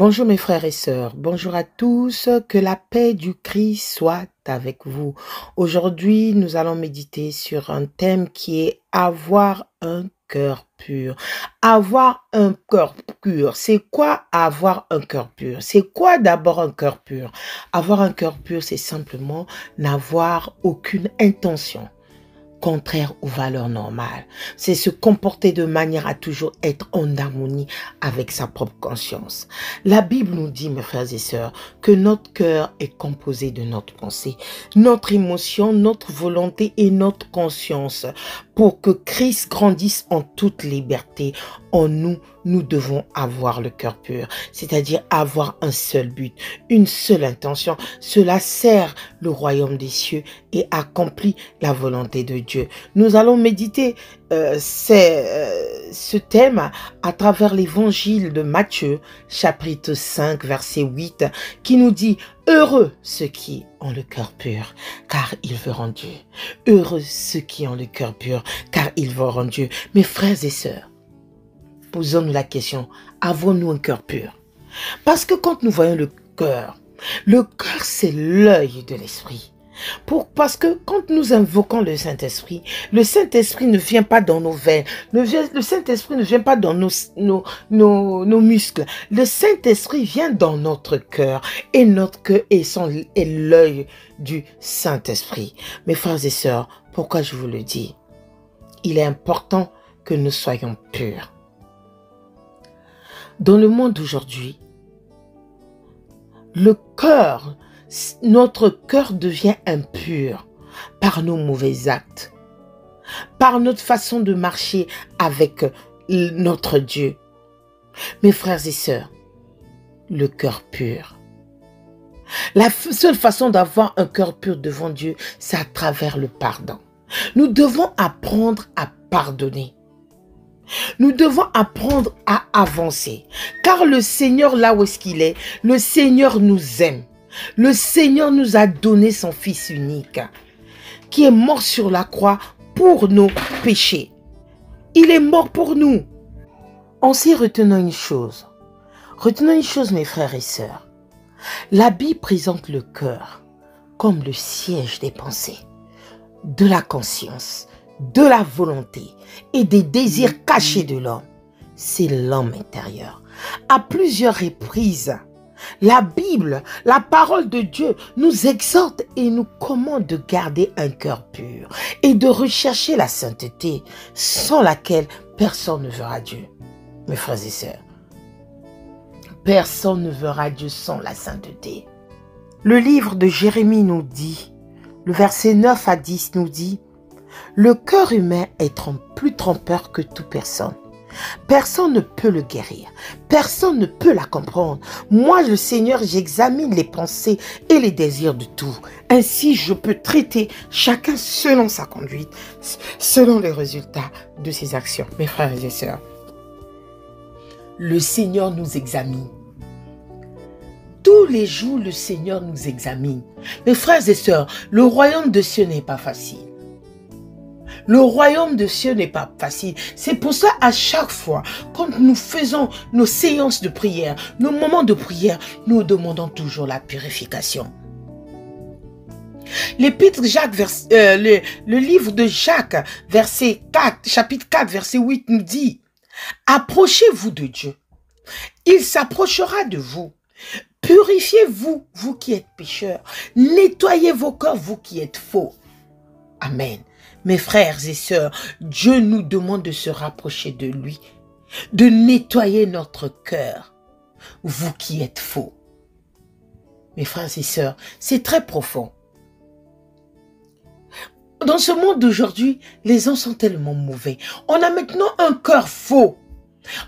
Bonjour mes frères et sœurs, bonjour à tous, que la paix du Christ soit avec vous. Aujourd'hui, nous allons méditer sur un thème qui est avoir un cœur pur. Avoir un cœur pur, c'est quoi avoir un cœur pur? C'est quoi d'abord un cœur pur? Avoir un cœur pur, c'est simplement n'avoir aucune intention contraire aux valeurs normales. C'est se comporter de manière à toujours être en harmonie avec sa propre conscience. La Bible nous dit, mes frères et sœurs, que notre cœur est composé de notre pensée, notre émotion, notre volonté et notre conscience. Pour que Christ grandisse en toute liberté, en nous, nous devons avoir le cœur pur, c'est-à-dire avoir un seul but, une seule intention. Cela sert le royaume des cieux et accomplit la volonté de Dieu. Nous allons méditer ce thème à travers l'évangile de Matthieu, chapitre 5, verset 8, qui nous dit « Heureux ceux qui ont le cœur pur, car ils verront Dieu. Heureux ceux qui ont le cœur pur, car ils verront Dieu. » Mes frères et sœurs, posons-nous la question, avons-nous un cœur pur? Parce que quand nous voyons le cœur c'est l'œil de l'esprit. Parce que quand nous invoquons le Saint-Esprit ne vient pas dans nos veines, le Saint-Esprit ne vient pas dans nos muscles. Le Saint-Esprit vient dans notre cœur et notre cœur est l'œil du Saint-Esprit. Mes frères et sœurs, pourquoi je vous le dis? Il est important que nous soyons purs. Dans le monde d'aujourd'hui, notre cœur devient impur par nos mauvais actes, par notre façon de marcher avec notre Dieu. Mes frères et sœurs, le cœur pur. La seule façon d'avoir un cœur pur devant Dieu, c'est à travers le pardon. Nous devons apprendre à pardonner. Nous devons apprendre à avancer. Car le Seigneur, là où est-ce qu'il est, le Seigneur nous aime. Le Seigneur nous a donné son Fils unique, qui est mort sur la croix pour nos péchés. Il est mort pour nous. Ensuite, retenons une chose. Retenons une chose, mes frères et sœurs. La Bible présente le cœur comme le siège des pensées, de la conscience, de la volonté et des désirs cachés de l'homme. C'est l'homme intérieur. À plusieurs reprises, la Bible, la parole de Dieu nous exhorte et nous commande de garder un cœur pur et de rechercher la sainteté sans laquelle personne ne verra Dieu. Mes frères et sœurs, personne ne verra Dieu sans la sainteté. Le livre de Jérémie nous dit, le verset 9 à 10 nous dit, « Le cœur humain est plus trompeur que toute personne. Personne ne peut le guérir. Personne ne peut la comprendre. Moi, le Seigneur, j'examine les pensées et les désirs de tout. Ainsi, je peux traiter chacun selon sa conduite, selon les résultats de ses actions. » Mes frères et sœurs, le Seigneur nous examine. Tous les jours, le Seigneur nous examine. Mes frères et sœurs, le royaume de cieux n'est pas facile. Le royaume de cieux n'est pas facile. C'est pour ça, à chaque fois, quand nous faisons nos séances de prière, nos moments de prière, nous demandons toujours la purification. L'épître Jacques, le livre de Jacques, verset 4, chapitre 4, verset 8 nous dit, « Approchez-vous de Dieu. Il s'approchera de vous. Purifiez-vous, vous qui êtes pécheurs. Nettoyez vos corps, vous qui êtes faux. » Amen. Mes frères et sœurs, Dieu nous demande de se rapprocher de lui, de nettoyer notre cœur, vous qui êtes faux. Mes frères et sœurs, c'est très profond. Dans ce monde d'aujourd'hui, les gens sont tellement mauvais. On a maintenant un cœur faux.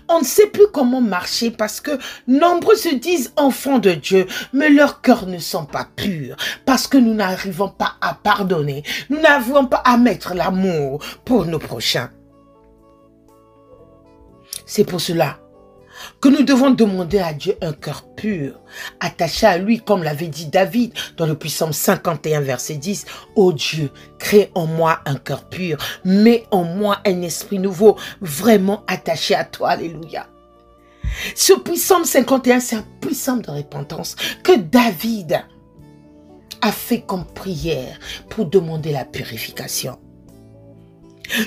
On ne sait plus comment marcher parce que nombreux se disent enfants de Dieu, mais leurs cœurs ne sont pas purs parce que nous n'arrivons pas à pardonner, nous n'arrivons pas à mettre l'amour pour nos prochains. C'est pour cela que nous devons demander à Dieu un cœur pur, attaché à lui, comme l'avait dit David dans le Psaume 51, verset 10. « Ô Dieu, crée en moi un cœur pur, mets en moi un esprit nouveau, vraiment attaché à toi. » Alléluia. Ce psaume 51, c'est un psaume de repentance que David a fait comme prière pour demander la purification.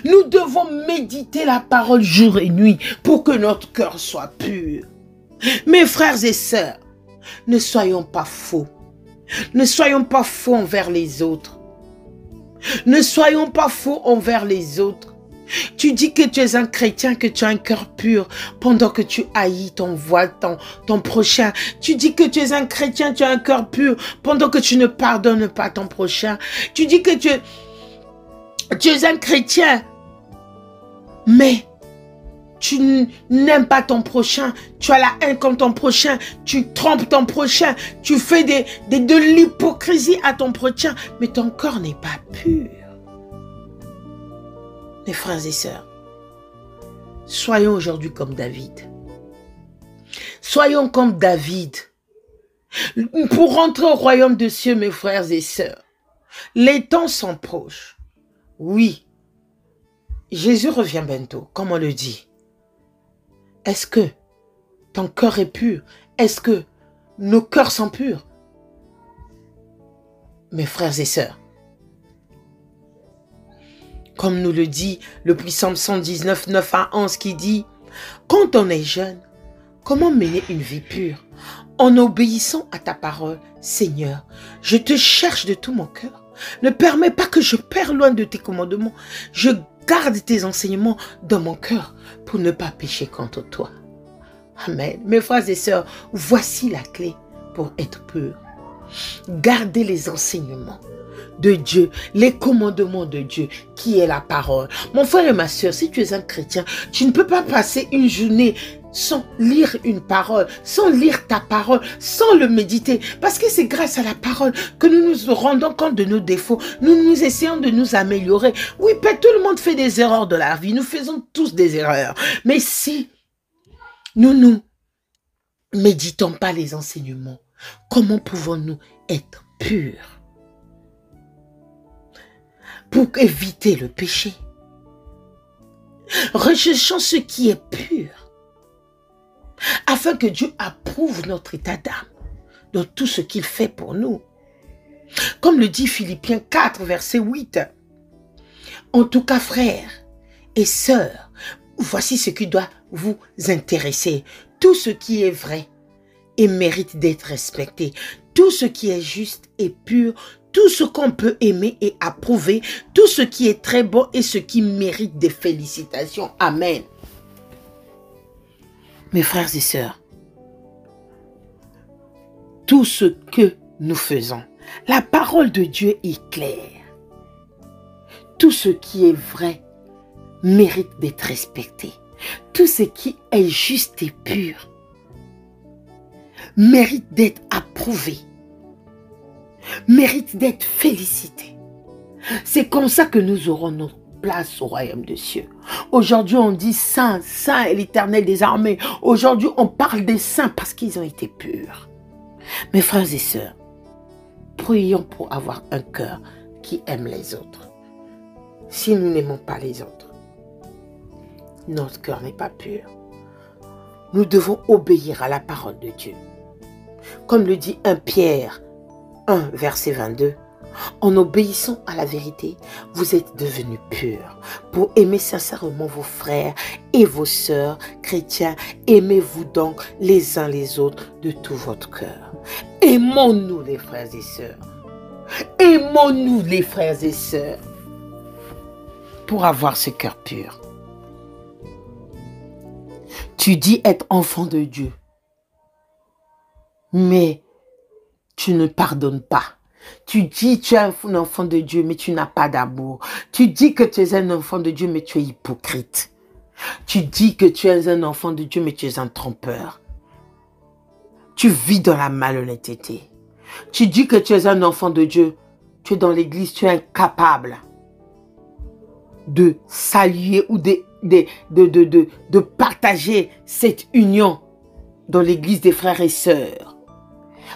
Nous devons méditer la parole jour et nuit pour que notre cœur soit pur. Mes frères et sœurs, ne soyons pas faux. Ne soyons pas faux envers les autres. Ne soyons pas faux envers les autres. Tu dis que tu es un chrétien, que tu as un cœur pur, pendant que tu haïs ton prochain. Tu dis que tu es un chrétien, tu as un cœur pur, pendant que tu ne pardonnes pas ton prochain. Tu dis que tu es un chrétien, mais tu n'aimes pas ton prochain, tu as la haine contre ton prochain, tu trompes ton prochain, tu fais de l'hypocrisie à ton prochain, mais ton cœur n'est pas pur. Mes frères et sœurs, soyons aujourd'hui comme David. Soyons comme David. Pour rentrer au royaume des cieux, mes frères et sœurs, les temps sont proches. Oui, Jésus revient bientôt, comme on le dit. Est-ce que ton cœur est pur? Est-ce que nos cœurs sont purs? Mes frères et sœurs, comme nous le dit le psaume 119, 9 à 11 qui dit « Quand on est jeune, comment mener une vie pure? En obéissant à ta parole, Seigneur, je te cherche de tout mon cœur. Ne permets pas que je perde loin de tes commandements. Je garde tes enseignements dans mon cœur pour ne pas pécher contre toi. » Amen. Mes frères et sœurs, voici la clé pour être pur. Gardez les enseignements de Dieu, les commandements de Dieu, qui est la parole. Mon frère et ma sœur, si tu es un chrétien, tu ne peux pas passer une journée sans lire une parole, sans lire ta parole, sans le méditer. Parce que c'est grâce à la parole que nous nous rendons compte de nos défauts. Nous essayons de nous améliorer. Oui, tout le monde fait des erreurs de la vie. Nous faisons tous des erreurs. Mais si nous ne méditons pas les enseignements, comment pouvons-nous être purs pour éviter le péché? Recherchons ce qui est pur, afin que Dieu approuve notre état d'âme dans tout ce qu'il fait pour nous. Comme le dit Philippiens 4, verset 8. En tout cas, frères et sœurs, voici ce qui doit vous intéresser. Tout ce qui est vrai et mérite d'être respecté, tout ce qui est juste et pur, tout ce qu'on peut aimer et approuver, tout ce qui est très bon et ce qui mérite des félicitations. Amen. Mes frères et sœurs, tout ce que nous faisons, la parole de Dieu est claire. Tout ce qui est vrai mérite d'être respecté. Tout ce qui est juste et pur mérite d'être approuvé, mérite d'être félicité. C'est comme ça que nous aurons notre place au royaume des cieux. Aujourd'hui, on dit saint, saint est l'Éternel des armées. Aujourd'hui, on parle des saints parce qu'ils ont été purs. Mes frères et sœurs, prions pour avoir un cœur qui aime les autres. Si nous n'aimons pas les autres, notre cœur n'est pas pur. Nous devons obéir à la parole de Dieu. Comme le dit 1 Pierre 1, verset 22, en obéissant à la vérité, vous êtes devenus purs. Pour aimer sincèrement vos frères et vos sœurs chrétiens, aimez-vous donc les uns les autres de tout votre cœur. Aimons-nous les frères et sœurs. Aimons-nous les frères et sœurs pour avoir ce cœur pur. Tu dis être enfant de Dieu, mais tu ne pardonnes pas. Tu dis tu es un enfant de Dieu, mais tu n'as pas d'amour. Tu dis que tu es un enfant de Dieu, mais tu es hypocrite. Tu dis que tu es un enfant de Dieu, mais tu es un trompeur. Tu vis dans la malhonnêteté. Tu dis que tu es un enfant de Dieu. Tu es dans l'église, tu es incapable de saluer ou de partager cette union dans l'église des frères et sœurs.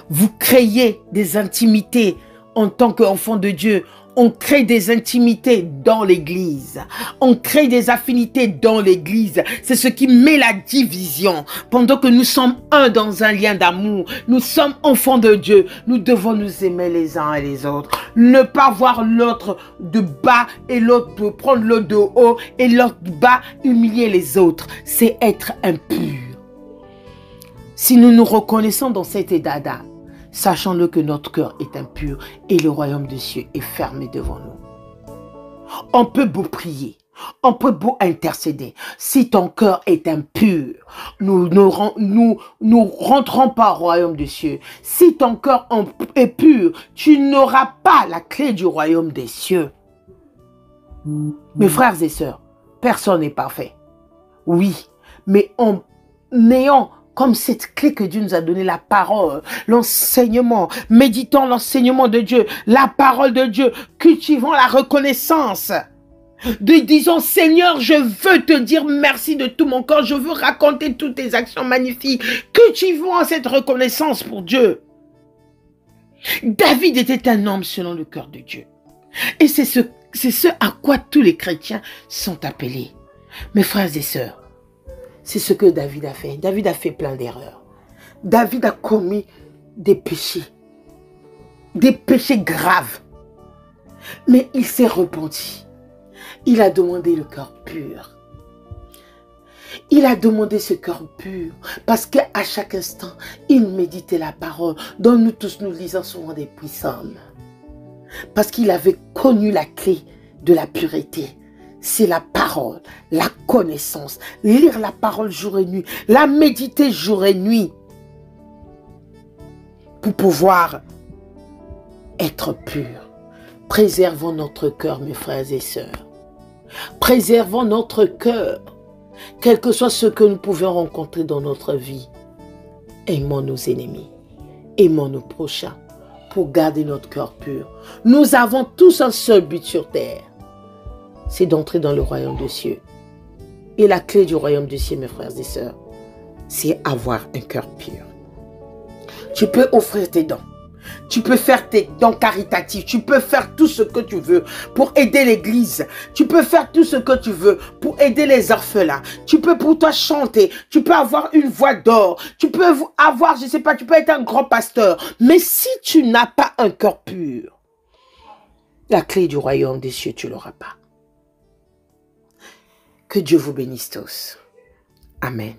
Vous créez des intimités en tant qu'enfant de Dieu On crée des intimités dans l'église. On crée des affinités dans l'église. C'est ce qui met la division. Pendant que nous sommes un dans un lien d'amour, nous sommes enfants de Dieu. Nous devons nous aimer les uns et les autres. Ne pas voir l'autre de bas et l'autre prendre l'autre de haut et l'autre de bas humilier les autres. C'est être impur. Si nous nous reconnaissons dans cet état d'âme, sachons-le que notre cœur est impur et le royaume des cieux est fermé devant nous. On peut beau prier, on peut beau intercéder. Si ton cœur est impur, nous ne rentrons pas au royaume des cieux. Si ton cœur est pur, tu n'auras pas la clé du royaume des cieux. Mes frères et sœurs, personne n'est parfait. Oui, mais en ayant comme cette clé que Dieu nous a donné, la parole, l'enseignement, méditons l'enseignement de Dieu, la parole de Dieu, cultivons la reconnaissance. Disons, Seigneur, je veux te dire merci de tout mon cœur, je veux raconter toutes tes actions magnifiques. Cultivons cette reconnaissance pour Dieu. David était un homme selon le cœur de Dieu. Et c'est ce à quoi tous les chrétiens sont appelés. Mes frères et sœurs, c'est ce que David a fait. David a fait plein d'erreurs. David a commis des péchés graves. Mais il s'est repenti. Il a demandé le cœur pur. Il a demandé ce cœur pur parce qu'à chaque instant, il méditait la parole dont nous tous nous lisons souvent des psaumes. Parce qu'il avait connu la clé de la pureté. C'est la parole, la connaissance, lire la parole jour et nuit, la méditer jour et nuit pour pouvoir être pur. Préservons notre cœur, mes frères et sœurs. Préservons notre cœur, quel que soit ce que nous pouvons rencontrer dans notre vie. Aimons nos ennemis, aimons nos prochains pour garder notre cœur pur. Nous avons tous un seul but sur terre. C'est d'entrer dans le royaume des cieux. Et la clé du royaume des cieux, mes frères et sœurs, c'est avoir un cœur pur. Tu peux offrir tes dons. Tu peux faire tes dons caritatifs. Tu peux faire tout ce que tu veux pour aider l'église. Tu peux faire tout ce que tu veux pour aider les orphelins. Tu peux pour toi chanter. Tu peux avoir une voix d'or. Tu peux avoir, je ne sais pas, tu peux être un grand pasteur. Mais si tu n'as pas un cœur pur, la clé du royaume des cieux, tu ne l'auras pas. Que Dieu vous bénisse tous. Amen.